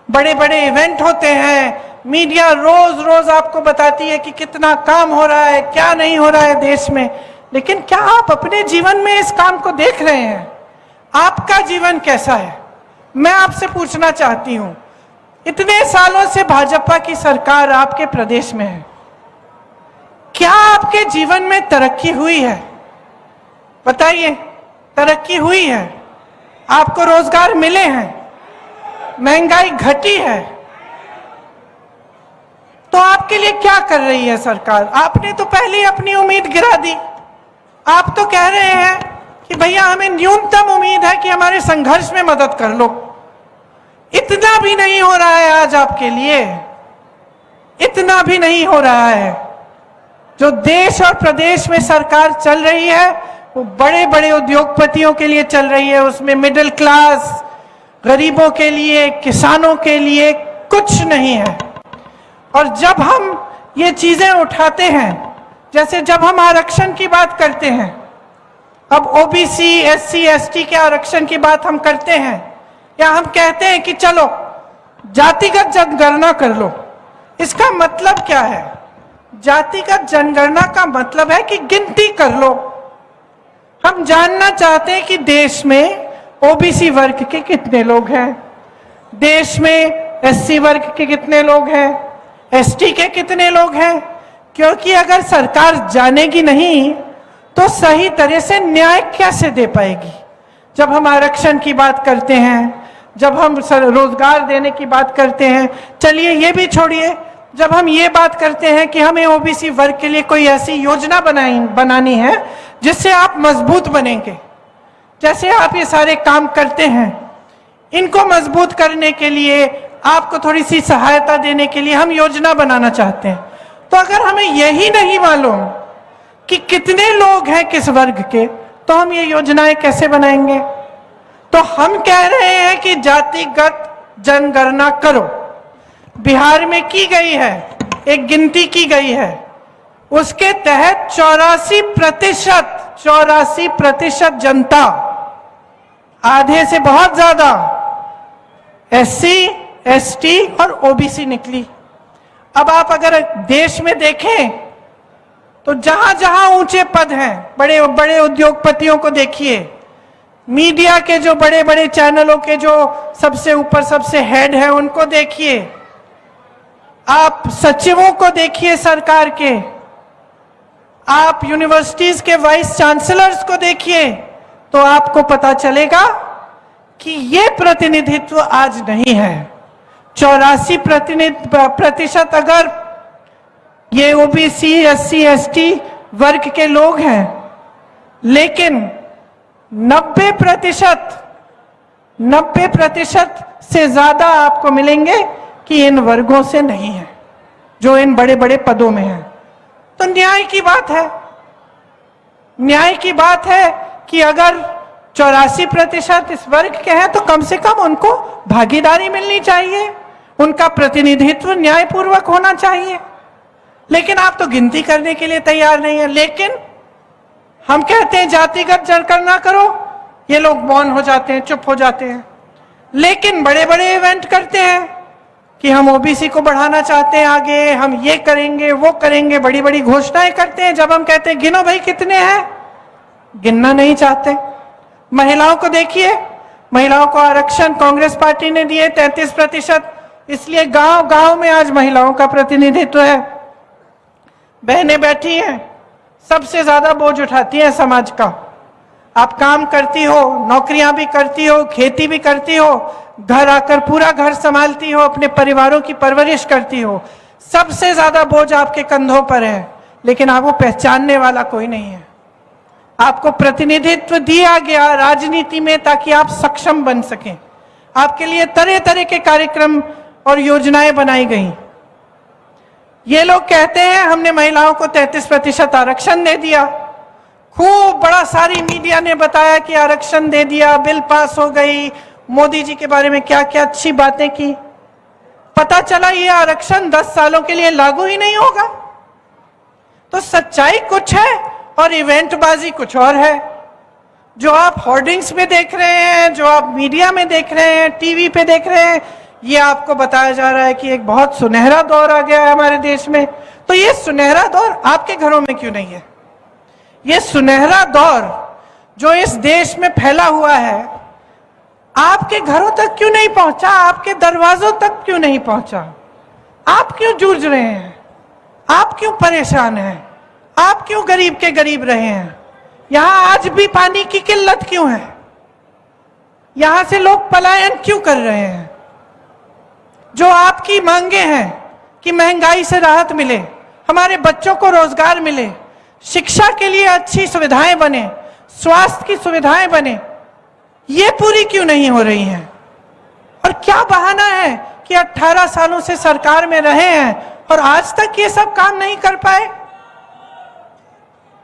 बड़े बड़े इवेंट होते हैं, मीडिया रोज रोज आपको बताती है कि कितना काम हो रहा है, क्या नहीं हो रहा है देश में, लेकिन क्या आप अपने जीवन में इस काम को देख रहे हैं? आपका जीवन कैसा है? मैं आपसे पूछना चाहती हूं, इतने सालों से भाजपा की सरकार आपके प्रदेश में है, क्या आपके जीवन में तरक्की हुई है? बताइए, तरक्की हुई है? आपको रोजगार मिले हैं? महंगाई घटी है? तो आपके लिए क्या कर रही है सरकार? आपने तो पहले ही अपनी उम्मीद गिरा दी। आप तो कह रहे हैं कि भैया हमें न्यूनतम उम्मीद है कि हमारे संघर्ष में मदद कर लो। इतना भी नहीं हो रहा है आज आपके लिए, इतना भी नहीं हो रहा है। जो देश और प्रदेश में सरकार चल रही है वो बड़े बड़े उद्योगपतियों के लिए चल रही है, उसमें मिडिल क्लास, गरीबों के लिए, किसानों के लिए कुछ नहीं है। और जब हम ये चीजें उठाते हैं, जैसे जब हम आरक्षण की बात करते हैं, अब ओबीसी, एससी, एसटी के आरक्षण की बात हम करते हैं, या हम कहते हैं कि चलो जातिगत जनगणना कर लो, इसका मतलब क्या है? जातिगत जनगणना का मतलब है कि गिनती कर लो। हम जानना चाहते हैं कि देश में ओबीसी वर्ग के कितने लोग हैं, देश में एससी वर्ग के कितने लोग हैं, एसटी के कितने लोग हैं, क्योंकि अगर सरकार जानेगी नहीं तो सही तरह से न्याय कैसे दे पाएगी? जब हम आरक्षण की बात करते हैं, जब हम रोजगार देने की बात करते हैं, चलिए ये भी छोड़िए, जब हम ये बात करते हैं कि हमें ओबीसी वर्ग के लिए कोई ऐसी योजना बनानी है जिससे आप मजबूत बनेंगे, जैसे आप ये सारे काम करते हैं, इनको मजबूत करने के लिए, आपको थोड़ी सी सहायता देने के लिए हम योजना बनाना चाहते हैं। तो अगर हमें यही नहीं मालूम कि कितने लोग हैं किस वर्ग के, तो हम ये योजनाएं कैसे बनाएंगे? तो हम कह रहे हैं कि जातिगत जनगणना करो। बिहार में की गई है, एक गिनती की गई है, उसके तहत 84% जनता, आधे से बहुत ज्यादा एससी, एसटी और ओबीसी निकली। अब आप अगर देश में देखें तो जहां जहां ऊंचे पद हैं, बड़े बड़े उद्योगपतियों को देखिए, मीडिया के जो बड़े बड़े चैनलों के जो सबसे ऊपर सबसे हेड हैं उनको देखिए, आप सचिवों को देखिए सरकार के, आप यूनिवर्सिटीज के वाइस चांसलर्स को देखिए, तो आपको पता चलेगा कि ये प्रतिनिधित्व आज नहीं है। 84% अगर ये ओबीसी, एससी, एसटी वर्ग के लोग हैं, लेकिन 90% से ज्यादा आपको मिलेंगे कि इन वर्गों से नहीं है, जो इन बड़े बड़े पदों में हैं। तो न्याय की बात है, न्याय की बात है कि अगर 84% इस वर्ग के हैं तो कम से कम उनको भागीदारी मिलनी चाहिए, उनका प्रतिनिधित्व न्यायपूर्वक होना चाहिए। लेकिन आप तो गिनती करने के लिए तैयार नहीं है। लेकिन हम कहते हैं जातिगत जनगणना करो, ये लोग मौन हो जाते हैं, चुप हो जाते हैं। लेकिन बड़े बड़े इवेंट करते हैं कि हम ओबीसी को बढ़ाना चाहते हैं आगे, हम ये करेंगे वो करेंगे, बड़ी बड़ी घोषणाएं करते हैं। जब हम कहते हैं गिनो भाई कितने हैं, गिनना नहीं चाहते। महिलाओं को देखिए, महिलाओं को आरक्षण कांग्रेस पार्टी ने दिए 33%, इसलिए गांव गांव में आज महिलाओं का प्रतिनिधित्व है। बहनें बैठी हैं, सबसे ज्यादा बोझ उठाती हैं समाज का। आप काम करती हो, नौकरियां भी करती हो, खेती भी करती हो, घर आकर पूरा घर संभालती हो, अपने परिवारों की परवरिश करती हो, सबसे ज्यादा बोझ आपके कंधों पर है। लेकिन आपको पहचानने वाला कोई नहीं है। आपको प्रतिनिधित्व दिया गया राजनीति में ताकि आप सक्षम बन सकें। आपके लिए तरह तरह के कार्यक्रम और योजनाएं बनाई गई। ये लोग कहते हैं हमने महिलाओं को 33% आरक्षण दे दिया, खूब बड़ा सारी मीडिया ने बताया कि आरक्षण दे दिया, बिल पास हो गई, मोदी जी के बारे में क्या क्या अच्छी बातें की। पता चला ये आरक्षण 10 सालों के लिए लागू ही नहीं होगा। तो सच्चाई कुछ है और इवेंटबाजी कुछ और है। जो आप होर्डिंग्स में देख रहे हैं, जो आप मीडिया में देख रहे हैं, टीवी पे देख रहे हैं, ये आपको बताया जा रहा है कि एक बहुत सुनहरा दौर आ गया है हमारे देश में। तो ये सुनहरा दौर आपके घरों में क्यों नहीं है? ये सुनहरा दौर जो इस देश में फैला हुआ है आपके घरों तक क्यों नहीं पहुंचा? आपके दरवाजों तक क्यों नहीं पहुंचा? आप क्यों जूझ रहे हैं? आप क्यों परेशान हैं? आप क्यों गरीब के गरीब रहे हैं? यहां आज भी पानी की किल्लत क्यों है? यहां से लोग पलायन क्यों कर रहे हैं? जो आपकी मांगे हैं कि महंगाई से राहत मिले, हमारे बच्चों को रोजगार मिले, शिक्षा के लिए अच्छी सुविधाएं बने, स्वास्थ्य की सुविधाएं बने, ये पूरी क्यों नहीं हो रही हैं? और क्या बहाना है कि 18 सालों से सरकार में रहे हैं और आज तक ये सब काम नहीं कर पाए?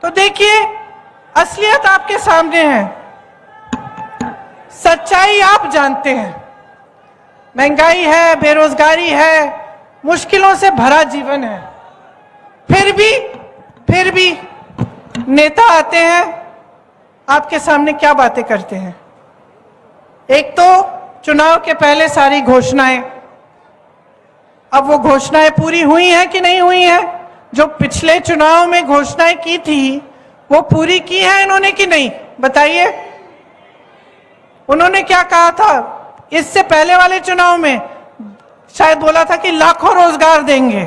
तो देखिए, असलियत आपके सामने है, सच्चाई आप जानते हैं। महंगाई है, बेरोजगारी है, मुश्किलों से भरा जीवन है। फिर भी नेता आते हैं, आपके सामने क्या बातें करते हैं? एक तो चुनाव के पहले सारी घोषणाएं, अब वो घोषणाएं पूरी हुई हैं कि नहीं हुई हैं? जो पिछले चुनाव में घोषणाएं की थी वो पूरी की है इन्होंने कि नहीं? बताइए। उन्होंने क्या कहा था इससे पहले वाले चुनाव में? शायद बोला था कि लाखों रोजगार देंगे,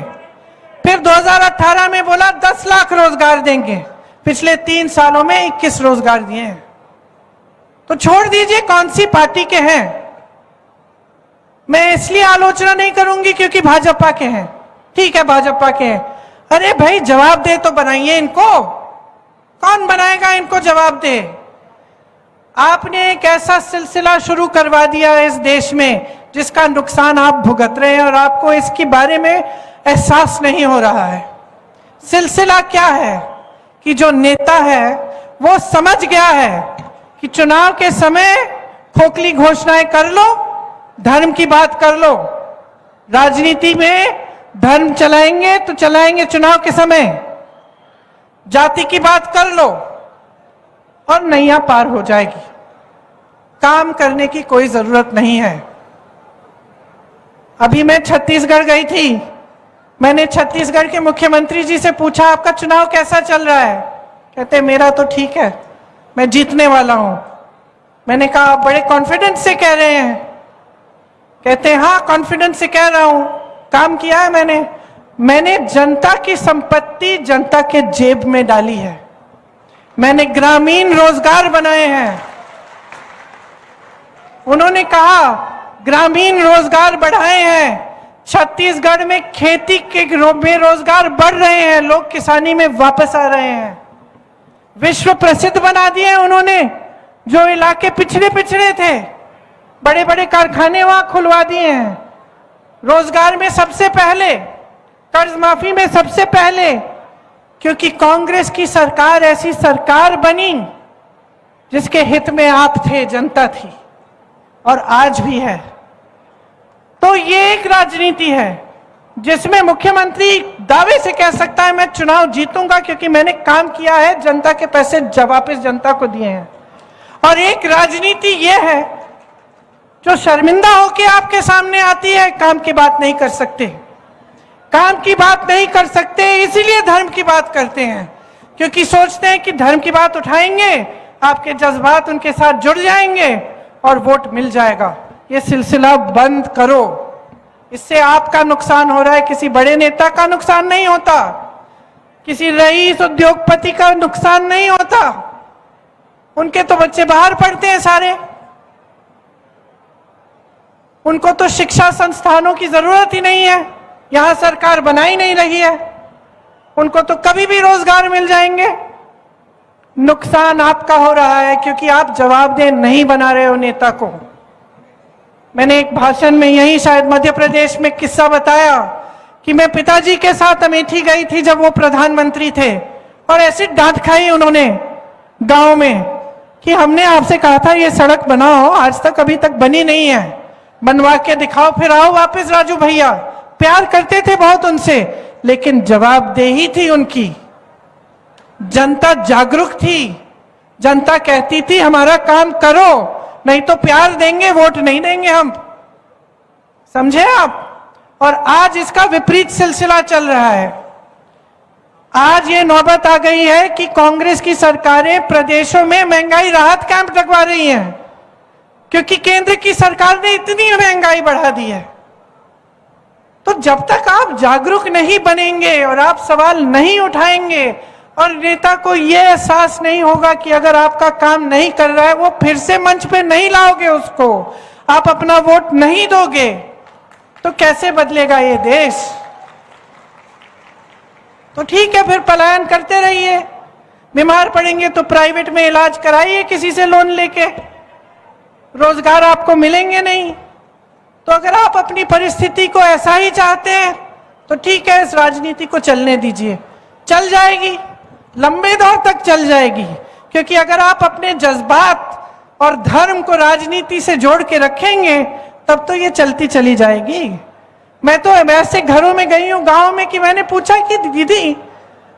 फिर 2018 में बोला 10 लाख रोजगार देंगे। पिछले 3 सालों में 21 रोजगार दिए हैं। तो छोड़ दीजिए कौन सी पार्टी के हैं, मैं इसलिए आलोचना नहीं करूंगी क्योंकि भाजपा के हैं, ठीक है भाजपा के हैं। अरे भाई जवाब दे तो बनाइए इनको, कौन बनाएगा इनको जवाब दे? आपने एक ऐसा सिलसिला शुरू करवा दिया इस देश में जिसका नुकसान आप भुगत रहे हैं और आपको इसके बारे में एहसास नहीं हो रहा है। सिलसिला क्या है कि जो नेता है वो समझ गया है कि चुनाव के समय खोखली घोषणाएं कर लो, धर्म की बात कर लो, राजनीति में धर्म चलाएंगे तो चलाएंगे चुनाव के समय, जाति की बात कर लो और नैया पार हो जाएगी। काम करने की कोई जरूरत नहीं है। अभी मैं छत्तीसगढ़ गई थी, मैंने छत्तीसगढ़ के मुख्यमंत्री जी से पूछा आपका चुनाव कैसा चल रहा है? कहते मेरा तो ठीक है, मैं जीतने वाला हूं। मैंने कहा आप बड़े कॉन्फिडेंस से कह रहे हैं? कहते हैं हाँ कॉन्फिडेंस से कह रहा हूं, काम किया है मैंने जनता की संपत्ति जनता के जेब में डाली है, मैंने ग्रामीण रोजगार बनाए हैं। उन्होंने कहा ग्रामीण रोजगार बढ़ाए हैं, छत्तीसगढ़ में खेती के में रोजगार बढ़ रहे हैं, लोग किसानी में वापस आ रहे हैं। विश्व प्रसिद्ध बना दिए उन्होंने, जो इलाके पिछड़े थे बड़े बड़े कारखाने वहां खुलवा दिए हैं। रोजगार में सबसे पहले, कर्ज माफी में सबसे पहले, क्योंकि कांग्रेस की सरकार ऐसी सरकार बनी जिसके हित में आप थे, जनता थी और आज भी है। तो ये एक राजनीति है जिसमें मुख्यमंत्री दावे से कह सकता है मैं चुनाव जीतूंगा क्योंकि मैंने काम किया है, जनता के पैसे वापस जनता को दिए हैं। और एक राजनीति ये है जो शर्मिंदा होकर आपके सामने आती है, काम की बात नहीं कर सकते, काम की बात नहीं कर सकते, इसीलिए धर्म की बात करते हैं, क्योंकि सोचते हैं कि धर्म की बात उठाएंगे, आपके जज्बात उनके साथ जुड़ जाएंगे और वोट मिल जाएगा। ये सिलसिला बंद करो, इससे आपका नुकसान हो रहा है, किसी बड़े नेता का नुकसान नहीं होता, किसी रईस उद्योगपति का नुकसान नहीं होता, उनके तो बच्चे बाहर पढ़ते हैं सारे, उनको तो शिक्षा संस्थानों की जरूरत ही नहीं है, यहां सरकार बना ही नहीं रही है, उनको तो कभी भी रोजगार मिल जाएंगे। नुकसान आपका हो रहा है क्योंकि आप जवाबदेह नहीं बना रहे हो नेता को। मैंने एक भाषण में यही शायद मध्य प्रदेश में किस्सा बताया कि मैं पिताजी के साथ अमेठी गई थी जब वो प्रधानमंत्री थे, और ऐसी डांट खाई उन्होंने गांव में कि हमने आपसे कहा था ये सड़क बनाओ, आज तक अभी तक बनी नहीं है, बनवा के दिखाओ फिर आओ वापस राजू भैया। प्यार करते थे बहुत उनसे, लेकिन जवाबदेही थी उनकी। जनता जागरूक थी, जनता कहती थी हमारा काम करो, नहीं तो प्यार देंगे वोट नहीं देंगे हम। समझे आप? और आज इसका विपरीत सिलसिला चल रहा है। आज ये नौबत आ गई है कि कांग्रेस की सरकारें प्रदेशों में महंगाई राहत कैंप लगवा रही हैं, क्योंकि केंद्र की सरकार ने इतनी महंगाई बढ़ा दी है। तो जब तक आप जागरूक नहीं बनेंगे और आप सवाल नहीं उठाएंगे और नेता को यह एहसास नहीं होगा कि अगर आपका काम नहीं कर रहा है, वो फिर से मंच पे नहीं लाओगे उसको, आप अपना वोट नहीं दोगे, तो कैसे बदलेगा ये देश? तो ठीक है, फिर पलायन करते रहिए। बीमार पड़ेंगे तो प्राइवेट में इलाज कराइए किसी से लोन लेके, रोजगार आपको मिलेंगे नहीं। तो अगर आप अपनी परिस्थिति को ऐसा ही चाहते हैं तो ठीक है, इस राजनीति को चलने दीजिए, चल जाएगी, लंबे दौर तक चल जाएगी। क्योंकि अगर आप अपने जज्बात और धर्म को राजनीति से जोड़ के रखेंगे तब तो ये चलती चली जाएगी। मैं तो ऐसे घरों में गई हूं गांव में कि मैंने पूछा कि दीदी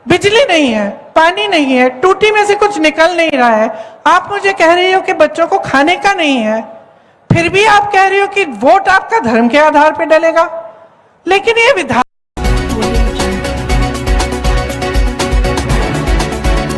बिजली नहीं है, पानी नहीं है, टूटी में से कुछ निकल नहीं रहा है, आप मुझे कह रही हो कि बच्चों को खाने का नहीं है, फिर भी आप कह रही हो कि वोट आपका धर्म के आधार पर डलेगा। लेकिन ये विधान